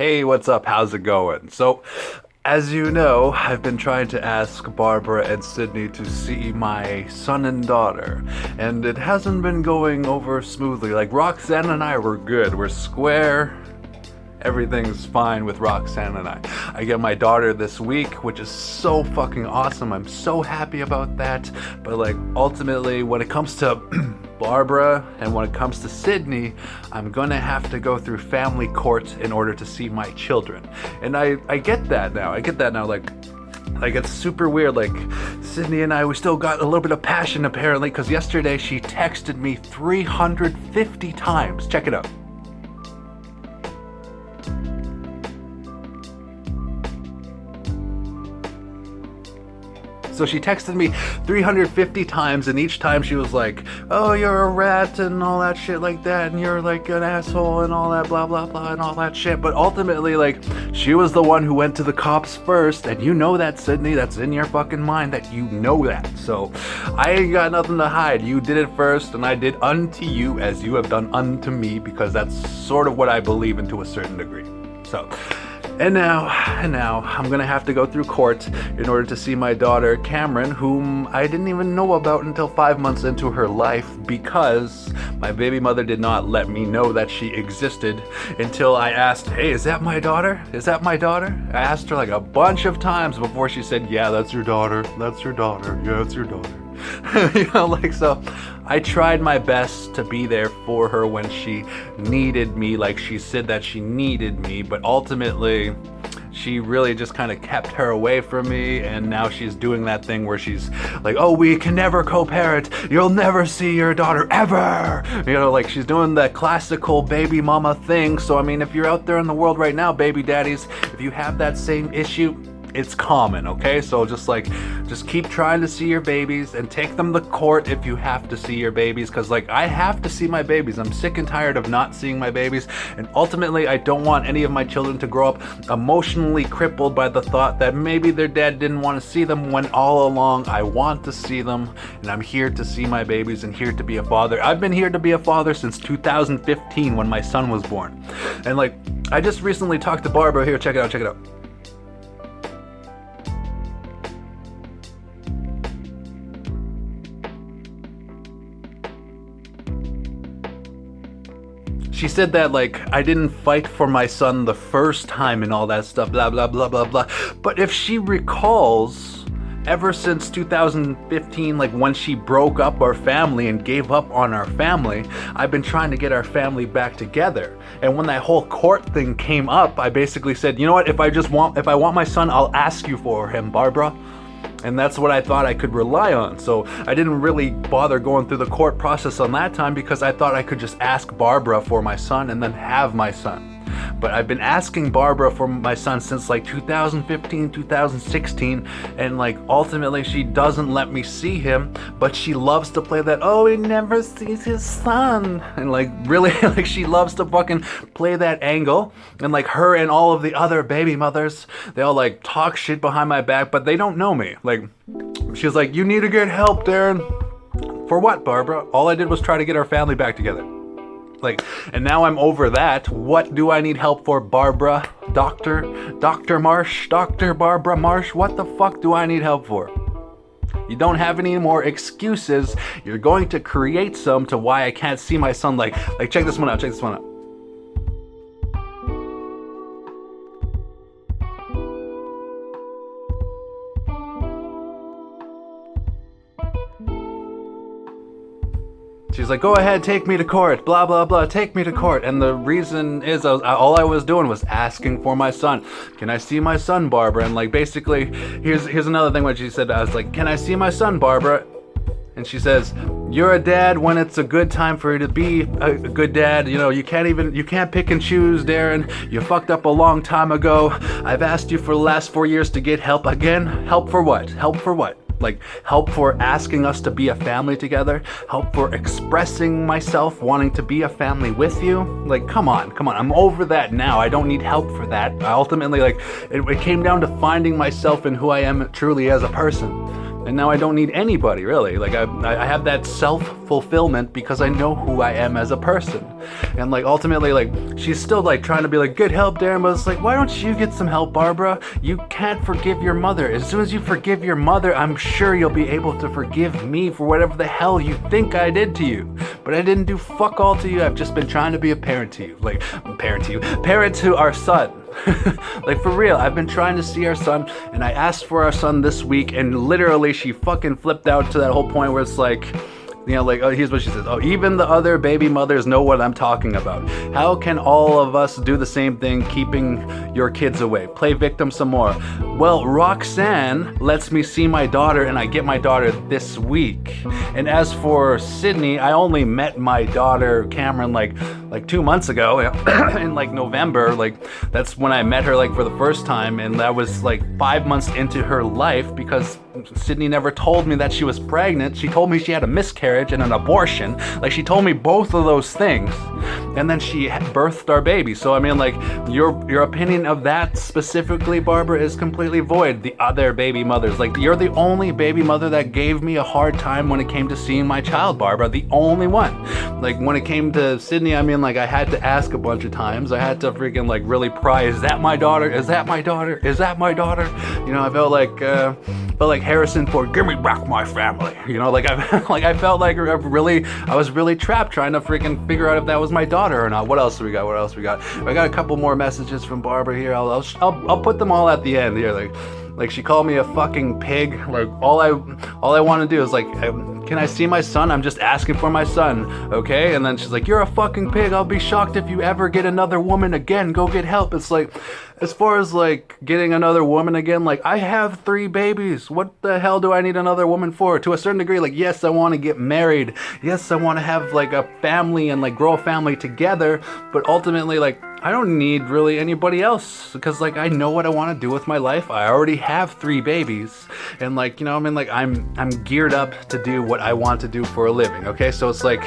Hey, what's up? How's it going? So, as you know, I've been trying to ask Barbara and Sydney to see my son and daughter, and it hasn't been going over smoothly. Like, Roxanne and I were good. We're square. Everything's fine with Roxanne and I. I get my daughter this week, which is so fucking awesome. I'm so happy about that. But like, ultimately, when it comes to Barbara and when it comes to Sydney, I'm gonna have to go through family court in order to see my children. And I get that now. Like it's super weird. Like, Sydney and I, we still got a little bit of passion apparently, because yesterday she texted me 350 times. Check it out. So she texted me 350 times, and each time she was like, oh, you're a rat and all that shit like that, and you're like an asshole and all that blah blah blah and all that shit. But ultimately, like, she was the one who went to the cops first, and you know that, Sydney. That's in your fucking mind that you know that. So I ain't got nothing to hide. You did it first, and I did unto you as you have done unto me, because that's sort of what I believe in to a certain degree. So And now, I'm gonna have to go through court in order to see my daughter, Cameron, whom I didn't even know about until 5 months into her life, because my baby mother did not let me know that she existed until I asked, hey, is that my daughter? Is that my daughter? I asked her like a bunch of times before she said, yeah, that's your daughter. That's your daughter. Yeah, it's your daughter. So I tried my best to be there for her when she needed me, like she said that she needed me, but ultimately she really just kind of kept her away from me, and now she's doing that thing where she's like, oh, we can never co-parent, you'll never see your daughter ever, like she's doing that classical baby mama thing. So I mean, if you're out there in the world right now, baby daddies, if you have that same issue, it's common, okay? So just keep trying to see your babies and take them to court if you have to see your babies, because like, I have to see my babies. I'm sick and tired of not seeing my babies, and ultimately I don't want any of my children to grow up emotionally crippled by the thought that maybe their dad didn't want to see them, when all along I want to see them, and I'm here to see my babies and here to be a father. I've been here to be a father since 2015 when my son was born. And like, I just recently talked to Barbara. Here, check it out. She said that, like, I didn't fight for my son the first time and all that stuff, blah, blah, blah, blah, blah. But if she recalls, ever since 2015, like when she broke up our family and gave up on our family, I've been trying to get our family back together. And when that whole court thing came up, I basically said, you know what, if I want my son, I'll ask you for him, Barbara. And that's what I thought I could rely on. So I didn't really bother going through the court process on that time, because I thought I could just ask Barbara for my son and then have my son. But I've been asking Barbara for my son since like 2015, 2016, and like ultimately she doesn't let me see him, but she loves to play that, oh, he never sees his son. And like, really, like she loves to fucking play that angle. And like, her and all of the other baby mothers, they all like talk shit behind my back, but they don't know me. Like, she's like, you need to get help, Darren. For what, Barbara? All I did was try to get our family back together. Like, and now I'm over that. What do I need help for, Barbara? Dr. Barbara Marsh? What the fuck do I need help for? You don't have any more excuses. You're going to create some to why I can't see my son. Like check this one out. She's like, go ahead, take me to court, blah, blah, blah, take me to court. And the reason is, all I was doing was asking for my son. Can I see my son, Barbara? And like, basically, here's another thing what she said. I was like, can I see my son, Barbara? And she says, you're a dad when it's a good time for you to be a good dad. You can't pick and choose, Darren. You fucked up a long time ago. I've asked you for the last 4 years to get help again. Help for what? Like, help for asking us to be a family together, help for expressing myself, wanting to be a family with you. Like, come on, I'm over that now. I don't need help for that. Ultimately, like, it came down to finding myself and who I am truly as a person. And now I don't need anybody, really. Like, I have that self-fulfillment because I know who I am as a person. And, like, ultimately, like, she's still, like, trying to be like, get help, Darren, but it's like, why don't you get some help, Barbara? You can't forgive your mother. As soon as you forgive your mother, I'm sure you'll be able to forgive me for whatever the hell you think I did to you. But I didn't do fuck all to you. I've just been trying to be a parent to you. Like, parent to our son. Like, for real, I've been trying to see our son, and I asked for our son this week, and literally she fucking flipped out to that whole point where it's like, you know, like, oh, here's what she says. Oh, even the other baby mothers know what I'm talking about. How can all of us do the same thing, keeping your kids away? Play victim some more. Well, Roxanne lets me see my daughter, and I get my daughter this week. And as for Sydney, I only met my daughter, Cameron, like 2 months ago in like November. Like, that's when I met her, like, for the first time, and that was like 5 months into her life because Sydney never told me that she was pregnant. She told me she had a miscarriage and an abortion. Like, she told me both of those things, and then she birthed our baby. So I mean, like, your opinion of that specifically, Barbara, is completely void. The other baby mothers, like, you're the only baby mother that gave me a hard time when it came to seeing my child, Barbara. The only one. Like, when it came to Sydney, I mean, like, I had to ask a bunch of times. I had to freaking, like, really pry. Is that my daughter? Is that my daughter? Is that my daughter? You know, I felt like Harrison Ford, give me back my family. You know, like, I felt like I was really trapped trying to freaking figure out if that was my daughter or not. What else do we got? I got a couple more messages from Barbara here. I'll put them all at the end here. Like she called me a fucking pig. Like, all I want to do is, like, can I see my son? I'm just asking for my son, okay? And then she's like, you're a fucking pig. I'll be shocked if you ever get another woman again. Go get help. It's like, as far as, like, getting another woman again, like, I have 3 babies. What the hell do I need another woman for? To a certain degree, like, yes, I want to get married. Yes, I want to have, like, a family and, like, grow a family together. But ultimately, like, I don't need really anybody else because, like, I know what I want to do with my life. I already have 3 babies, and, like, you know, I mean, like, I'm geared up to do what I want to do for a living. Okay, so it's like,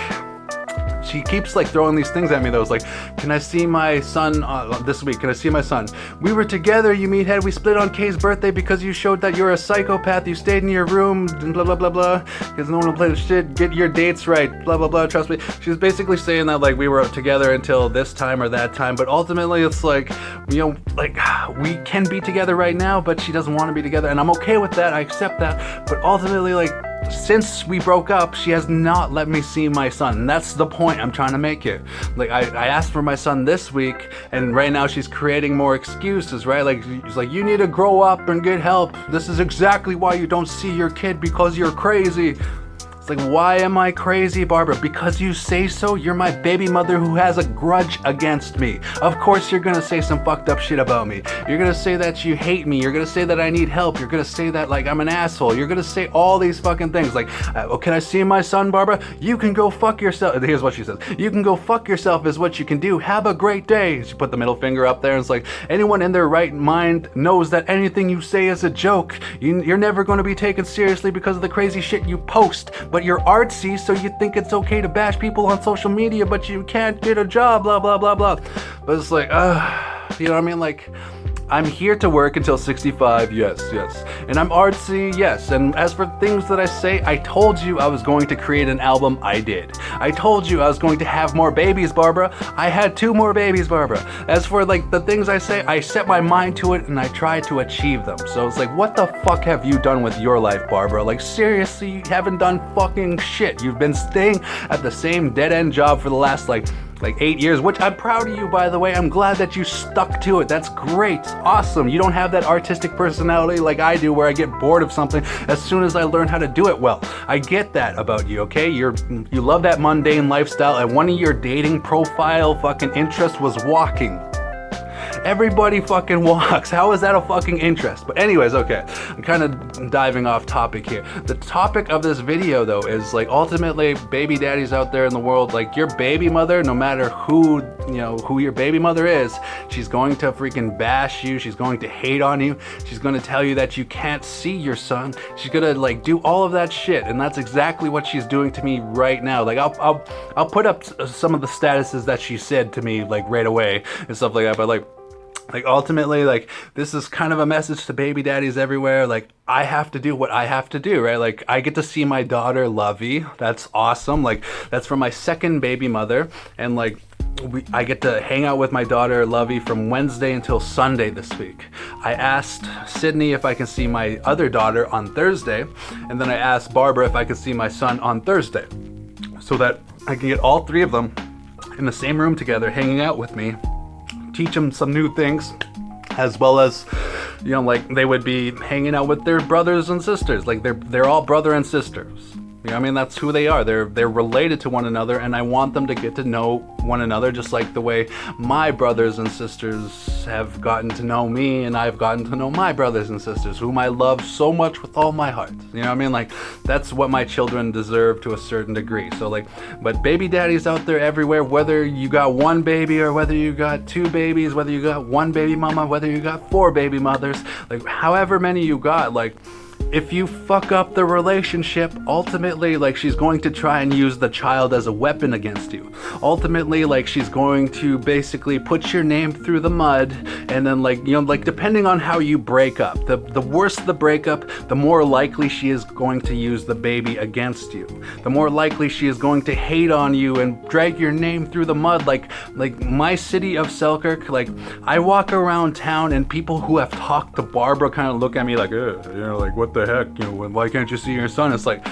she keeps, like, throwing these things at me, though. It's like, can I see my son this week? Can I see my son? We were together, you meathead. We split on Kay's birthday because you showed that you're a psychopath. You stayed in your room, blah, blah, blah, blah. Because no one will play the shit. Get your dates right, blah, blah, blah. Trust me. She was basically saying that, like, we were together until this time or that time. But ultimately, it's like, you know, like, we can be together right now, but she doesn't want to be together. And I'm okay with that. I accept that. But ultimately, like, since we broke up, she has not let me see my son, and that's the point I'm trying to make here. Like, I asked for my son this week, and right now she's creating more excuses, right? Like, she's like, you need to grow up and get help. This is exactly why you don't see your kid, because you're crazy. It's like, why am I crazy, Barbara? Because you say so? You're my baby mother who has a grudge against me. Of course you're gonna say some fucked up shit about me. You're gonna say that you hate me. You're gonna say that I need help. You're gonna say that, like, I'm an asshole. You're gonna say all these fucking things. Like, oh, can I see my son, Barbara? You can go fuck yourself. Here's what she says. You can go fuck yourself is what you can do. Have a great day. She put the middle finger up there, and it's like, anyone in their right mind knows that anything you say is a joke. You're never gonna be taken seriously because of the crazy shit you post. But you're artsy, so you think it's okay to bash people on social media, but you can't get a job, blah, blah, blah, blah. But it's like, you know what I mean? Like, I'm here to work until 65, yes. And I'm artsy, yes. And as for things that I say, I told you I was going to create an album. I did. I told you I was going to have more babies, Barbara. I had 2 more babies, Barbara. As for, like, the things I say, I set my mind to it and I try to achieve them. So it's like, what the fuck have you done with your life, Barbara? Like, seriously, you haven't done fucking shit. You've been staying at the same dead-end job for the last, like 8 years, which I'm proud of you, by the way. I'm glad that you stuck to it. That's great. Awesome. You don't have that artistic personality like I do, where I get bored of something as soon as I learn how to do it well. I get that about you, okay? You love that mundane lifestyle, and one of your dating profile fucking interests was walking. Everybody fucking walks. How is that a fucking interest? But anyways, okay, I'm kind of diving off topic here. The topic of this video, though, is, like, ultimately, baby daddies out there in the world, like, your baby mother, no matter who your baby mother is, she's going to freaking bash you. She's going to hate on you. She's going to tell you that you can't see your son. She's gonna, like, do all of that shit, and that's exactly what she's doing to me right now. Like, I'll put up some of the statuses that she said to me, like, right away and stuff like that. But, like, Like, ultimately, like, this is kind of a message to baby daddies everywhere. Like, I have to do what I have to do, right? Like, I get to see my daughter Lovey. That's awesome. Like, that's from my second baby mother. And like, I get to hang out with my daughter Lovey from Wednesday until Sunday this week. I asked Sydney if I can see my other daughter on Thursday, and then I asked Barbara if I could see my son on Thursday, so that I can get all three of them in the same room together, hanging out with me, teach them some new things, as well as, you know, like, they would be hanging out with their brothers and sisters. Like, they're all brother and sisters. You know what I mean? That's who they are. They're related to one another, and I want them to get to know one another just like the way my brothers and sisters have gotten to know me, and I've gotten to know my brothers and sisters, whom I love so much with all my heart. You know what I mean? Like, that's what my children deserve to a certain degree. So like, but baby daddies out there everywhere, whether you got one baby or whether you got two babies, whether you got one baby mama, whether you got four baby mothers, like, however many you got, like, if you fuck up the relationship, ultimately, like, she's going to try and use the child as a weapon against you. Ultimately, like, she's going to basically put your name through the mud, and then, like, you know, like, depending on how you break up, the worse the breakup, the more likely she is going to use the baby against you. The more likely she is going to hate on you and drag your name through the mud. Like my city of Selkirk, like, I walk around town and people who have talked to Barbara kind of look at me like, you know, like, what the heck, you know, why can't you see your son? It's like,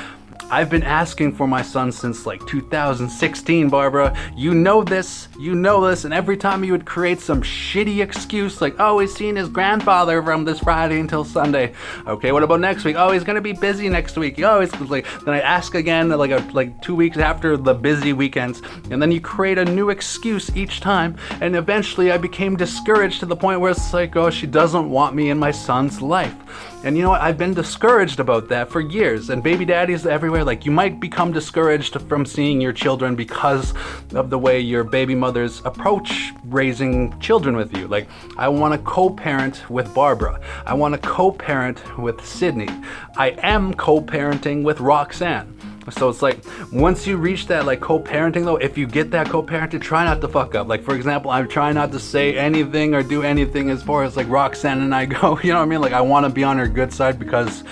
I've been asking for my son since like 2016, Barbara. You know this, and every time you would create some shitty excuse like, oh, he's seeing his grandfather from this Friday until Sunday. Okay, what about next week? Oh, he's gonna be busy next week. Oh, it's like, then I ask again like 2 weeks after the busy weekends, and then you create a new excuse each time, and eventually I became discouraged to the point where it's like, oh, she doesn't want me in my son's life. And you know what? I've been discouraged about that for years. And baby daddies everywhere, like, you might become discouraged from seeing your children because of the way your baby mothers approach raising children with you. Like, I want to co-parent with Barbara. I want to co-parent with Sydney. I am co-parenting with Roxanne. So it's like, once you reach that, like, co-parenting though, if you get that co-parenting, try not to fuck up. Like, for example, I'm trying not to say anything or do anything as far as like Roxanne and I go, you know what I mean? Like, I want to be on her good side because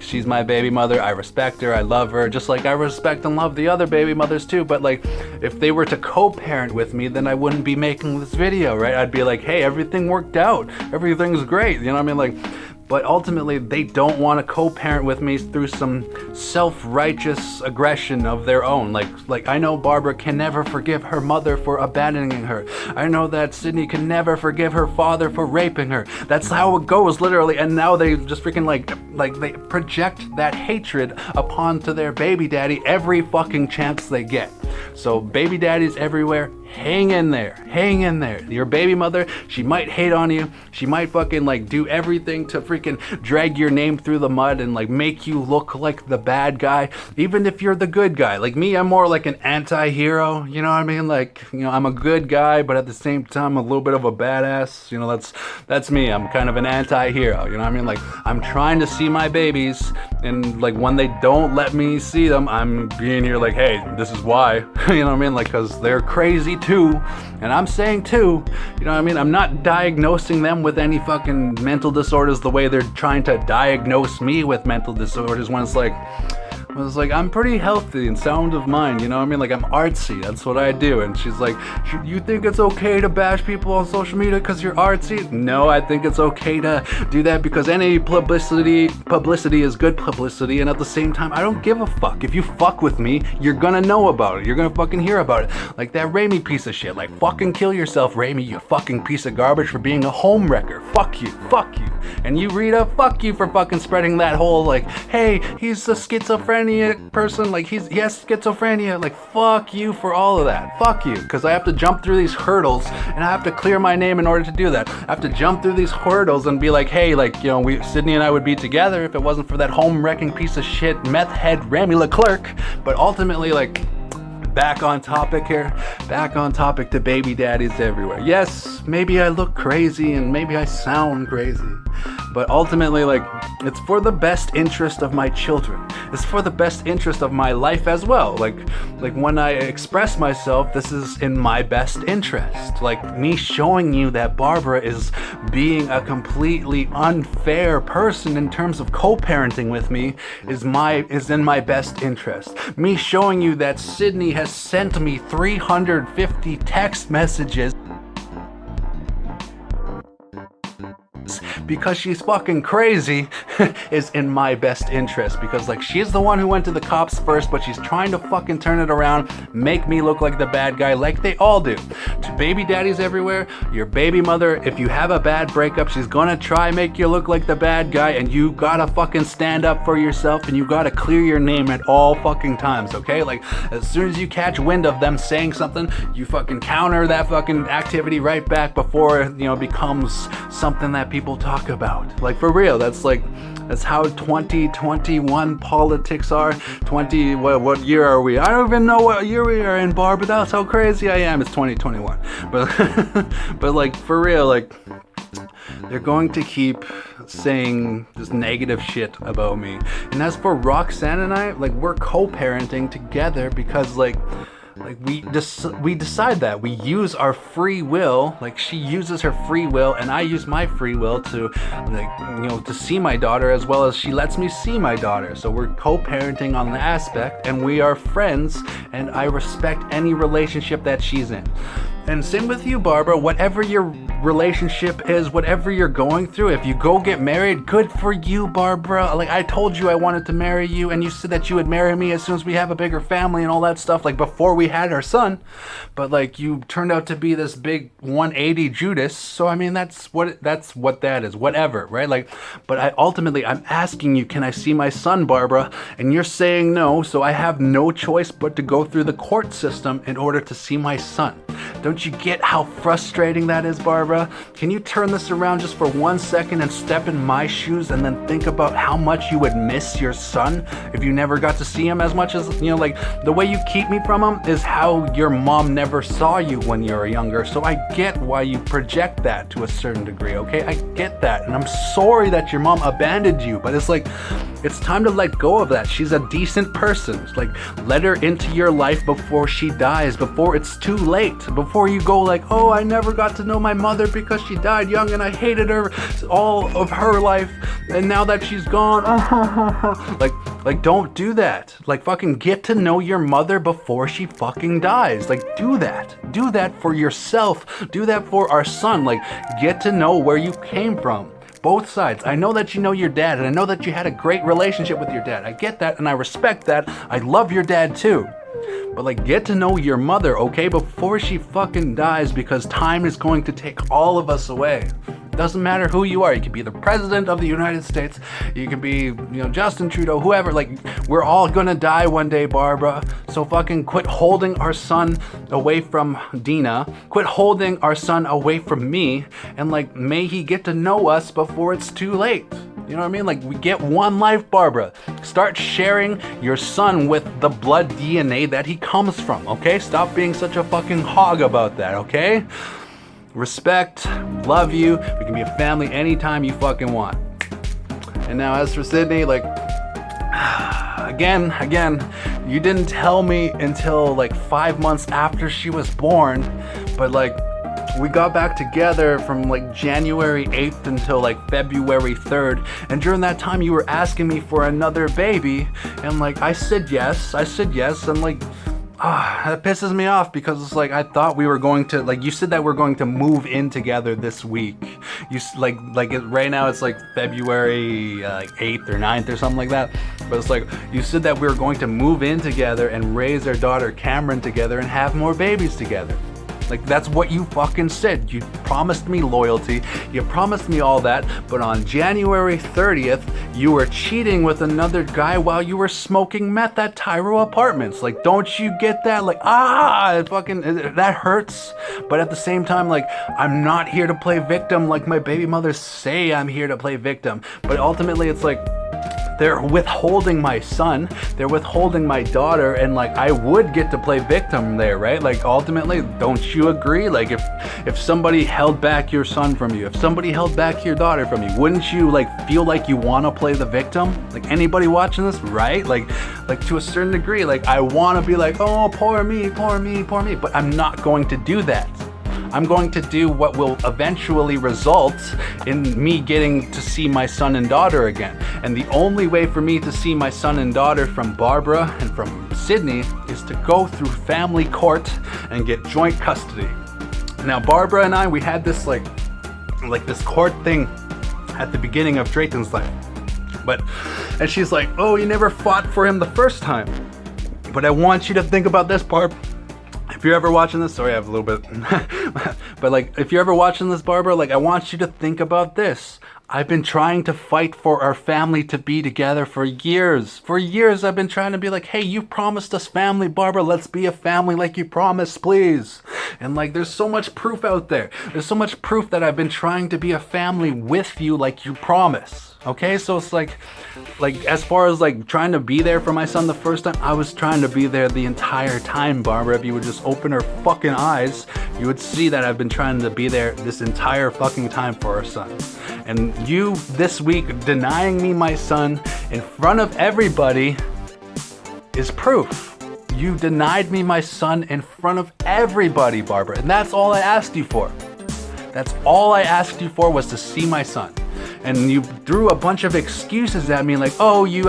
she's my baby mother. I respect her, I love her, just like I respect and love the other baby mothers too. But like, if they were to co-parent with me, then I wouldn't be making this video, right? I'd be like, hey, everything worked out, everything's great, you know what I mean? Like, but ultimately, they don't want to co-parent with me through some self-righteous aggression of their own. Like I know Barbara can never forgive her mother for abandoning her. I know that Sydney can never forgive her father for raping her. That's how it goes, literally. And now they just freaking like they project that hatred upon to their baby daddy every fucking chance they get. So baby daddies everywhere, hang in there, hang in there. Your baby mother, she might hate on you. She might fucking like do everything to freaking drag your name through the mud and like make you look like the bad guy, even if you're the good guy. Like me, I'm more like an anti-hero, you know what I mean? Like, you know, I'm a good guy, but at the same time, a little bit of a badass. You know, that's me. I'm kind of an anti-hero, you know what I mean? Like, I'm trying to see my babies, and like when they don't let me see them, I'm being here like, hey, this is why. You know what I mean? Like, because they're crazy too, and I'm saying too, you know what I mean? I'm not diagnosing them with any fucking mental disorders the way they're trying to diagnose me with mental disorders, when it's like, I'm pretty healthy and sound of mind, you know what I mean? Like, I'm artsy, that's what I do. And she's like, you think it's okay to bash people on social media because you're artsy? No, I think it's okay to do that because any publicity is good publicity, and at the same time, I don't give a fuck. If you fuck with me, you're gonna know about it. You're gonna fucking hear about it. Like that Raimi piece of shit. Like, fucking kill yourself, Raimi, you fucking piece of garbage, for being a home wrecker. Fuck you, fuck you. And you, Rita, fuck you for fucking spreading that whole, like, hey, he's a schizophrenic person, like he has schizophrenia. Like, fuck you for all of that. Fuck you, because I have to jump through these hurdles, and I have to clear my name in order to do that. I have to jump through these hurdles and be like, hey, like, you know, Sydney and I would be together if it wasn't for that home-wrecking piece of shit meth head Rami Leclerc. But ultimately, like, back on topic here, back on topic to baby daddies everywhere. Yes, maybe I look crazy and maybe I sound crazy, But ultimately, like, it's for the best interest of my children. It's for the best interest of my life as well. Like when I express myself, this is in my best interest. Like, me showing you that Barbara is being a completely unfair person in terms of co-parenting with me is in my best interest. Me showing you that Sydney has sent me 350 text messages because she's fucking crazy is in my best interest, because like she's the one who went to the cops first, but she's trying to fucking turn it around, make me look like the bad guy like they all do. To baby daddies everywhere, your baby mother, if you have a bad breakup, she's gonna try make you look like the bad guy, and you gotta fucking stand up for yourself, and you gotta clear your name at all fucking times, okay? Like, as soon as you catch wind of them saying something, you fucking counter that fucking activity right back before it becomes something that people talk about. Like, for real, that's how 2021 politics are. What year are we? I don't even know what year we are in, Barbara. That's how crazy I am. It's 2021. But like, for real, like, they're going to keep saying this negative shit about me. And as for Roxanne and I, like, we're co-parenting together because like we decide that we use our free will. Like, she uses her free will and I use my free will to, like, to see my daughter, as well as she lets me see my daughter. So we're co-parenting on the aspect, and we are friends, and I respect any relationship that she's in. And same with you, Barbara. Whatever your relationship is, whatever you're going through, if you go get married, good for you, Barbara. Like, I told you I wanted to marry you, and you said that you would marry me as soon as we have a bigger family and all that stuff, like before we had our son. But like, you turned out to be this big 180 Judas. So I mean, that's what that is. Whatever, right? Like, but I'm asking you, can I see my son, Barbara? And you're saying no, so I have no choice but to go through the court system in order to see my son. Don't you get how frustrating that is, Barbara? Can you turn this around just for 1 second and step in my shoes, and then think about how much you would miss your son if you never got to see him as much as, like, the way you keep me from him is how your mom never saw you when you were younger. So I get why you project that to a certain degree, okay? I get that. And I'm sorry that your mom abandoned you, but it's like, it's time to let go of that. She's a decent person. It's like, let her into your life before she dies, before it's too late, before you go like, oh, I never got to know my mother because she died young and I hated her all of her life, and now that she's gone, like don't do that. Like, fucking get to know your mother before she fucking dies. Like, do that for yourself, do that for our son. Like, get to know where you came from, both sides. I know that you know your dad, and I know that you had a great relationship with your dad. I get that, and I respect that. I love your dad too. But like, get to know your mother, okay, before she fucking dies, because time is going to take all of us away. Doesn't matter who you are. You can be the president of the United States. You can be, Justin Trudeau, whoever. Like, we're all gonna die one day, Barbara. So fucking quit holding our son away from Dina. Quit holding our son away from me. And like, may he get to know us before it's too late. You know what I mean? Like, we get one life, Barbara. Start sharing your son with the blood DNA that he comes from, okay? Stop being such a fucking hog about that, okay? Respect, love you. We can be a family anytime you fucking want. And now as for Sydney, like, again, you didn't tell me until like 5 months after she was born, but like, we got back together from like January 8th until like February 3rd. And during that time, you were asking me for another baby. And like, I said yes. And like, that pisses me off, because it's like, I thought we were going to, like, you said that we're going to move in together this week. You right now it's like February 8th or 9th or something like that. But it's like, you said that we were going to move in together and raise our daughter Cameron together and have more babies together. Like, that's what you fucking said. You promised me loyalty. You promised me all that. But on January 30th, you were cheating with another guy while you were smoking meth at Tyro Apartments. Like, don't you get that? Like, that hurts. But at the same time, like, I'm not here to play victim like my baby mothers say I'm here to play victim. But ultimately, it's like, they're withholding my son, they're withholding my daughter, and like I would get to play victim there, right? Like ultimately, don't you agree? Like if somebody held back your son from you, if somebody held back your daughter from you, wouldn't you like feel like you want to play the victim? Like anybody watching this, right? Like to a certain degree, like I want to be like, oh, poor me, poor me, poor me, but I'm not going to do that. I'm going to do what will eventually result in me getting to see my son and daughter again. And the only way for me to see my son and daughter from Barbara and from Sydney is to go through family court and get joint custody. Now, Barbara and I, we had this like this court thing at the beginning of Drayton's life. And she's like, oh, you never fought for him the first time. But I want you to think about this, Barb. If you're ever watching this, sorry, I have a little bit, but like, if you're ever watching this, Barbara, like, I want you to think about this. I've been trying to fight for our family to be together for years. For years, I've been trying to be like, hey, you promised us family, Barbara. Let's be a family like you promised, please. And like, there's so much proof out there. There's so much proof that I've been trying to be a family with you like you promised. Okay, so it's like as far as like trying to be there for my son the first time, I was trying to be there the entire time, Barbara. If you would just open her fucking eyes, you would see that I've been trying to be there this entire fucking time for our son. And you this week denying me my son in front of everybody is proof. You denied me my son in front of everybody, Barbara. And that's all I asked you for. That's all I asked you for, was to see my son. And you threw a bunch of excuses at me like, oh, you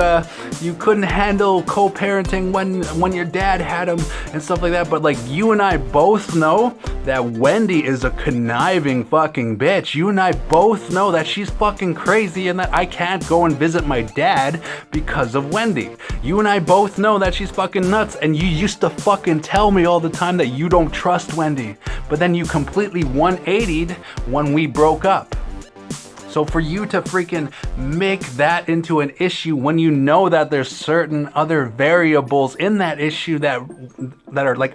couldn't handle co-parenting when your dad had him and stuff like that. But like, you and I both know that Wendy is a conniving fucking bitch. You and I both know that she's fucking crazy and that I can't go and visit my dad because of Wendy. You and I both know that she's fucking nuts, and you used to fucking tell me all the time that you don't trust Wendy. But then you completely 180'd when we broke up. So for you to freaking make that into an issue when you know that there's certain other variables in that issue that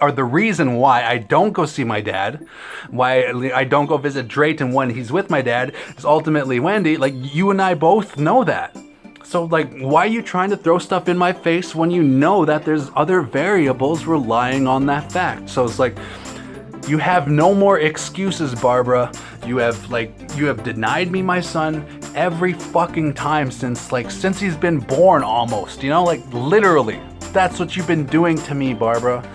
are the reason why I don't go see my dad, why I don't go visit Drayton when he's with my dad, is ultimately Wendy. Like, you and I both know that. So like, why are you trying to throw stuff in my face when you know that there's other variables relying on that fact? So it's like, you have no more excuses, Barbara. You have denied me my son every fucking time since he's been born almost, you know, like literally. That's what you've been doing to me, Barbara.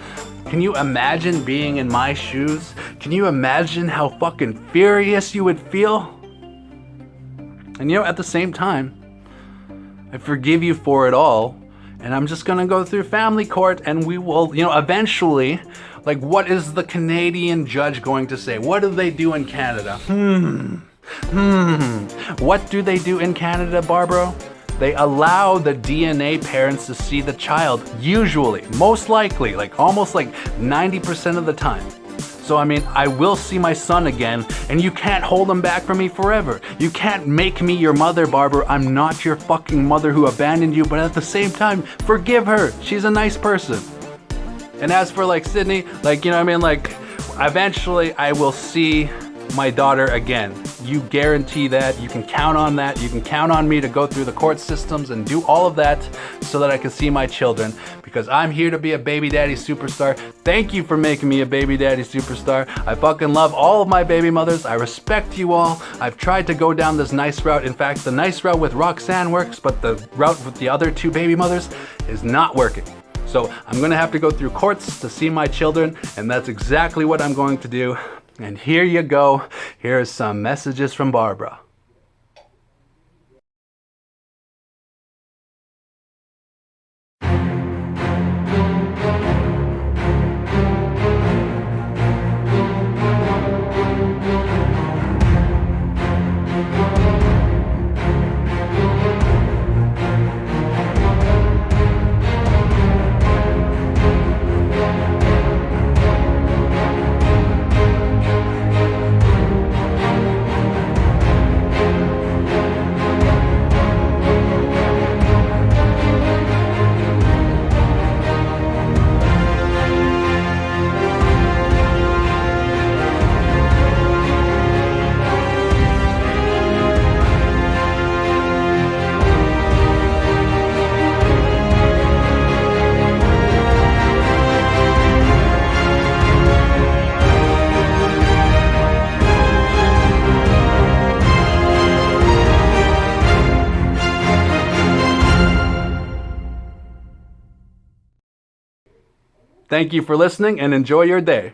Can you imagine being in my shoes? Can you imagine how fucking furious you would feel? And you know, at the same time, I forgive you for it all. And I'm just gonna go through family court, and we will, you know, eventually, like, what is the Canadian judge going to say? What do they do in Canada? What do they do in Canada, Barbara? They allow the DNA parents to see the child, usually, most likely, like almost like 90% of the time. So, I mean, I will see my son again, and you can't hold him back from me forever. You can't make me your mother, Barbara. I'm not your fucking mother who abandoned you, but at the same time, forgive her. She's a nice person. And as for like Sydney, like, you know what I mean? Like, eventually I will see my daughter again. You guarantee that. You can count on that. You can count on me to go through the court systems and do all of that so that I can see my children, because I'm here to be a baby daddy superstar. Thank you for making me a baby daddy superstar. I fucking love all of my baby mothers. I respect you all. I've tried to go down this nice route. In fact, the nice route with Roxanne works, but the route with the other two baby mothers is not working. So I'm gonna have to go through courts to see my children, and that's exactly what I'm going to do. And here you go. Here are some messages from Barbara. Thank you for listening and enjoy your day.